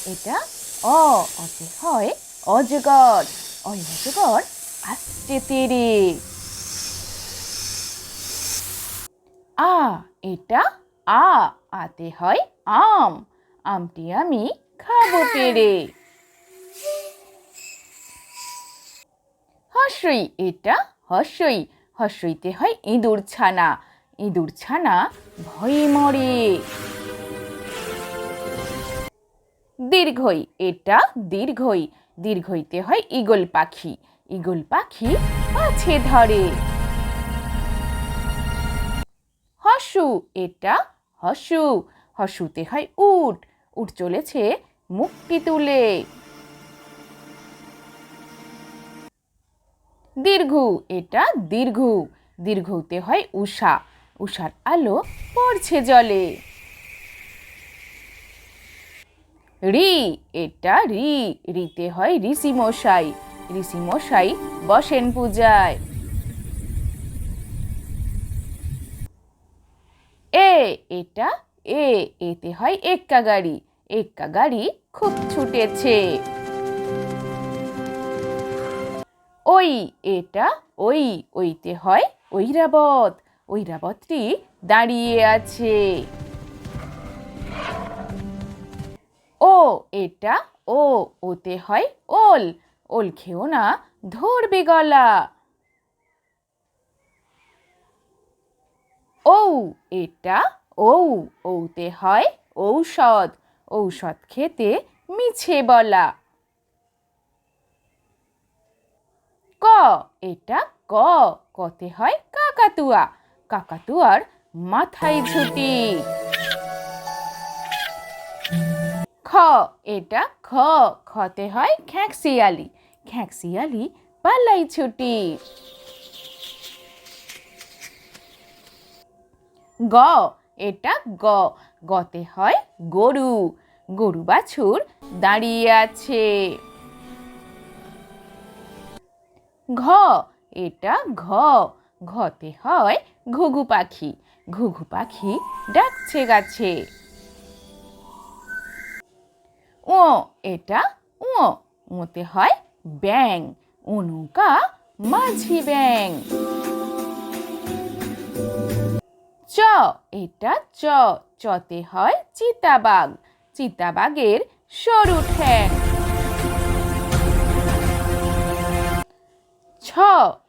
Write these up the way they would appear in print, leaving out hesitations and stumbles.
এটা অতে হয় অজগর। অজগর আসছে তেরে। এটা আতে হয় আম। আমটি আমি খাবো পেরে। হর্ষই এটা হর্ষই। হর্ষইতে হয় ইঁদুর ছানা। ইঁদুর ছানা ভয়ে মরে। দীর্ঘই এটা দীর্ঘই। দীর্ঘইতে হয় ঈগল পাখি। ঈগল পাখি মাছে ধরে। হর্ষু এটা হর্ষু। হর্ষুতে হয় উট। উট চলেছে মুখটি তুলে। দীর্ঘু এটা দীর্ঘু। দীর্ঘতে হয় উষা। উষার আলো পড়ছে জলে। রি এটা রিতে হয় ঋষি মশাই। ঋষি মশাই বসেন পূজায়। এটা এতে হয় এক্কা গাড়ি। এক্কা গাড়ি খুব ছুটেছে। এটা ওইতে হয় ঐরাবত। ঐরাবতটি দাঁড়িয়ে আছে। এটা ওতে হয় ওল। ওল খেও না ধরবে গলা। এটা ঔতে হয় ঔষধ। ঔষধ খেতে মিছে বলা। এটা কতে হয় কাকাতুয়া। কাকাতুয়ার মাথায় ঝুঁটি। এটা খতে হয় খ্যাঁকশিয়ালি। খ্যাঁকশিয়ালি পালাই ছুটি। এটা গতে হয় গরু। গরু বাছুর দাঁড়িয়ে আছে। এটা ঘতে হয় ঘুঘু পাখি। ঘুঘু পাখি ডাকছে গাছে। এটা ওতে হয় ব্যাং। নৌকা মাঝি ব্যাং। এটা চতে হয় চিতাবাঘ। চিতাবাঘের সরু ঠ্যাং।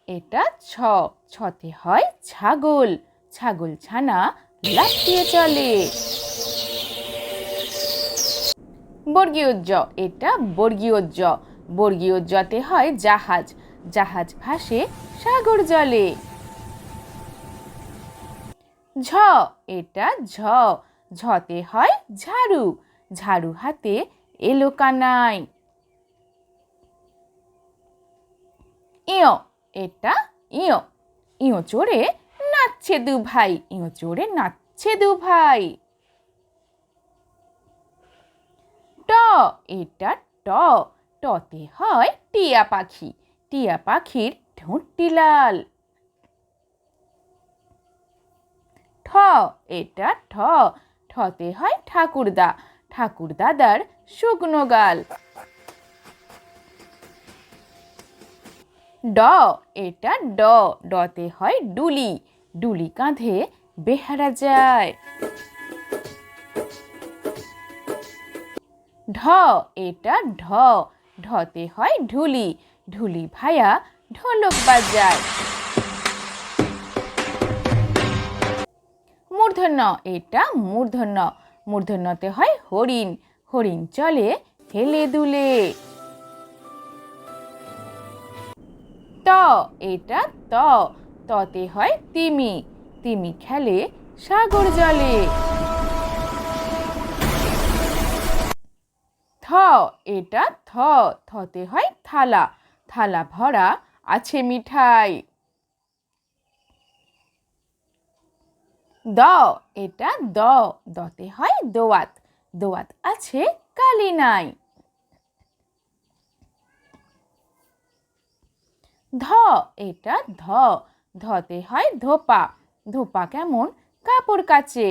এটা ছতে হয় ছাগল। ছাগল ছানা লাফিয়ে চলে। বর্গীয় জ এটা বর্গীয় জ। বর্গীয় জতে হয় জাহাজ। জাহাজ ভাসে সাগর জলে। এটা ঝতে হয় ঝাড়ু। ঝাড়ু হাতে এলো কানাই। এটা ইয় চড়ে নাচছে দু ভাই। ইয় চড়ে নাচছে দু ভাই। এটা টতে হয় টিয়া পাখি। টিয়া পাখির ঠোঁটটি লাল। এটা ঠতে হয় ঠাকুরদা। ঠাকুর দাদার শুকনো গাল। এটা ডতে হয় ডুলি। ডুলি কাঁধে বেহারা যায়। এটা ঢতে হয় ঢুলি। ঢুলি ভায়া ঢোলক বাজায়। মূর্ধন্য এটা মূর্ধন্য। মূর্ধন্যতে হয় হরিণ। হরিণ চলে হেলে দুলে। এটা ততে হয় তিমি। তিমি খেলে সাগর জলে। এটা থতে হয় থালা। থালা ভরা আছে মিঠাই। এটা দতে হয় দোয়াত। দোয়াত আছে কালি নাই। এটা ধতে হয় ধোপা। ধোপা কেমন কাপড় কাচে।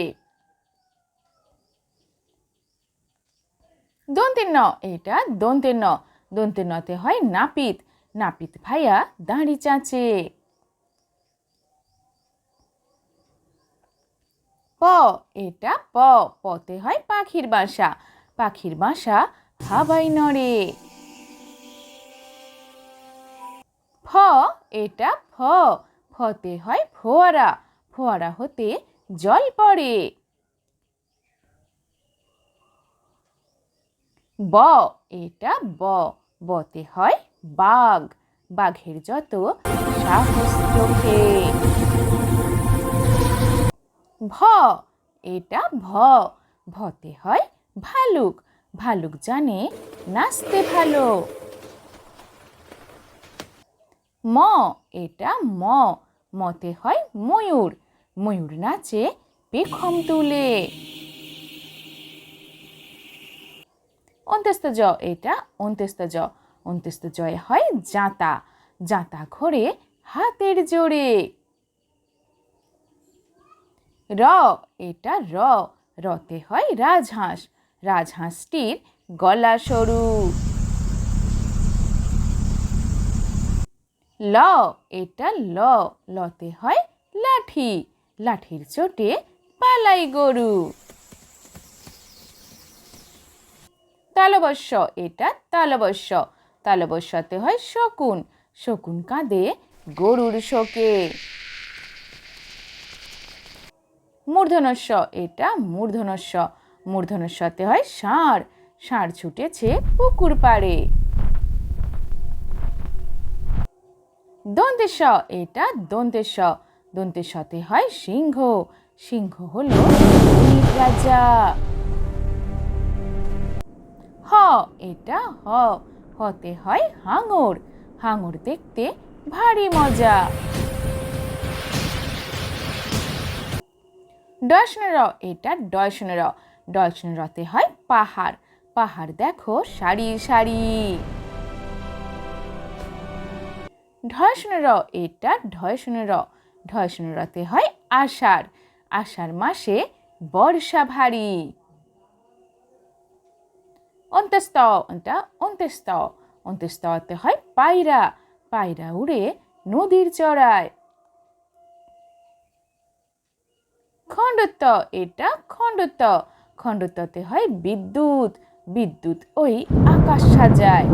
দন্তের ন, এটা দন্তের ন। দন্তের নতে হয় নাপিত, নাপিত ভাইয়া দাঁড়ি চাঁচে। প, এটা প, পতে হয় পাখির বাসা, পাখির বাসা হাওয়ায় নড়ে। ফ, এটা ফ, ফতে হয় ফোয়ারা, ফোয়ারা হতে জল পড়ে। ব, এটা ব, বতে হয় বাঘ, বাঘের যত সাহস চোখে। ভ, এটা ভ, ভতে হয় ভালুক, ভালুক জানে নাচতে ভালো। ম, এটা ম, মতে হয় ময়ূর, ময়ূর নাচে পেখম তুলে। অন্ত্যস্ত জ, এটা অন্ত্যস্ত জ, অন্ত্যস্ত জয় হয় জাঁতা, জাঁতা ঘোরে হাতের জোরে। র, এটা র, রতে হয় রাজহাঁস, রাজহাঁসটির গলা সরু। ল, এটা ল, লতে হয় লাঠি, লাঠির চোটে পালাই গরু। তালবস্য, এটা তালবস্য, তালবস্যতে হয় শকুন, শকুন কাঁদে গরুর শোকে। মূর্ধনস্য, এটা মূর্ধনস্য, মূর্ধনস্যতে হয় ষাঁড়, ষাঁড় ছুটেছে পুকুর পাড়ে। দন্তেশ, এটা দন্তেশ, দন্তেশতে হয় সিংহ, সিংহ হলো রাজা। হ, এটা হ, হতে হয় হাঙর, হাঙর দেখতে ভারী মজা। ডয়সনর, এটা ডয়সনর, ডয়সনরতে হয় পাহাড়, পাহাড় দেখো সারি সারি। ঢয়সনর, এটা ঢয়সনর, ঢয়সনরতে হয় আষাঢ়, আষাঢ় মাসে বর্ষা ভারী। অন্ত্যস্ত, এটা অন্ত্যস্ত, অন্ত্যস্ততে হয় পায়রা, পায়রা উড়ে নদীর চড়ায়। খণ্ডত্ব, এটা খণ্ডত্ব, খণ্ডত্বতে হয় বিদ্যুৎ, বিদ্যুৎ ওই আকাশ সাজায়।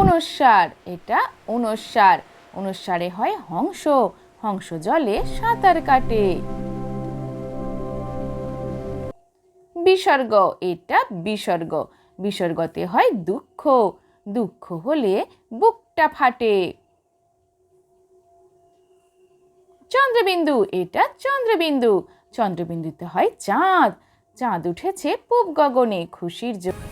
অনুস্বার, এটা অনুস্বার, অনুস্বারে হয় হংস, হংস জলে সাঁতার কাটে। বিসর্গ, এটা বিসর্গ, বিসর্গতে হয় দুঃখ, দুঃখ হলে বুকটা ফাটে। চন্দ্রবিন্দু, এটা চন্দ্রবিন্দু, চন্দ্রবিন্দুতে হয় চাঁদ, চাঁদ উঠেছে পূব গগনে খুশির জন্য।